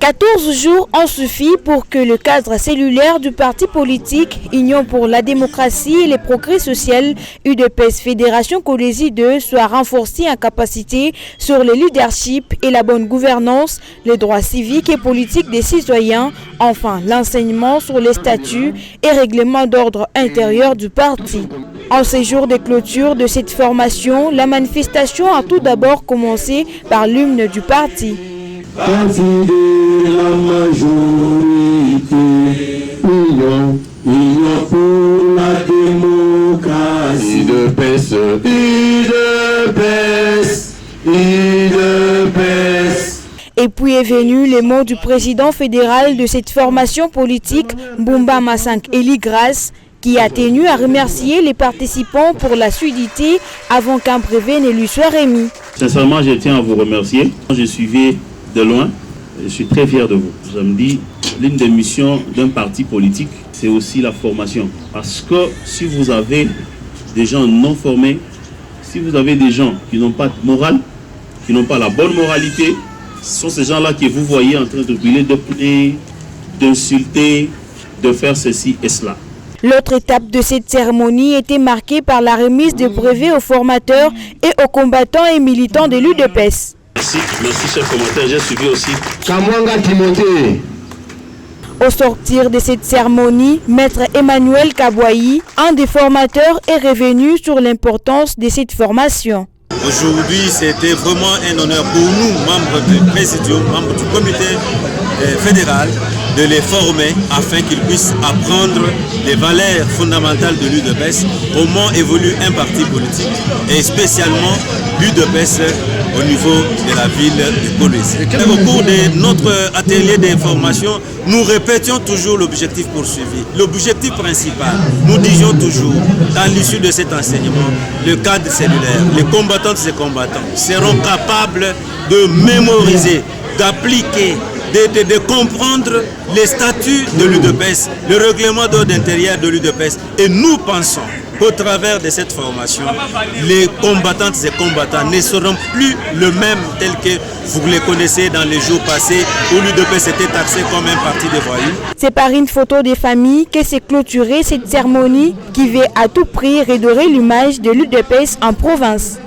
14 jours ont suffi pour que le cadre cellulaire du parti politique Union pour la démocratie et les progrès social UDPS Fédération Kolwezi II soit renforcé en capacité sur le leadership et la bonne gouvernance, les droits civiques et politiques des citoyens, enfin l'enseignement sur les statuts et règlements d'ordre intérieur du parti. En ces jours de clôture de cette formation, la manifestation a tout d'abord commencé par l'hymne du parti. La majorité, union pour la démocratie. UDPS. Et puis est venu les mots du président fédéral de cette formation politique, Mbumba Masank Eli Grace, qui a tenu à remercier les participants pour la fluidité avant qu'un brevet ne lui soit remis. Sincèrement, je tiens à vous remercier. Je suivais de loin, je suis très fier de vous. Je me dis, l'une des missions d'un parti politique, c'est aussi la formation. Parce que si vous avez des gens non formés, si vous avez des gens qui n'ont pas de morale, qui n'ont pas la bonne moralité, ce sont ces gens-là que vous voyez en train de brûler, de plaider, d'insulter, de faire ceci et cela. L'autre étape de cette cérémonie était marquée par la remise de brevets aux formateurs et aux combattants et militants de l'UDPS. Merci chef commentaire, j'ai suivi aussi. Kamwanga Timothée. Au sortir de cette cérémonie, Maître Emmanuel Kabouayi, un des formateurs, est revenu sur l'importance de cette formation. Aujourd'hui, c'était vraiment un honneur pour nous, membres du Présidium, membres du comité fédéral, de les former afin qu'ils puissent apprendre les valeurs fondamentales de l'UDPS, comment évolue un parti politique et spécialement l'UDPS au niveau de la ville de Kolwezi. Au cours de notre atelier d'information, nous répétions toujours l'objectif poursuivi. L'objectif principal, nous disions toujours, à l'issue de cet enseignement, le cadre cellulaire, les combattantes et combattants seront capables de mémoriser, d'appliquer, de comprendre les statuts de l'UDPS, le règlement d'ordre intérieur de l'UDPS. Et nous pensons qu'au travers de cette formation, les combattantes et combattants ne seront plus le même tel que vous les connaissez dans les jours passés où l'UDPS était taxé comme un parti de voyous. C'est par une photo des familles que s'est clôturée cette cérémonie qui veut à tout prix redorer l'image de l'UDPS en province.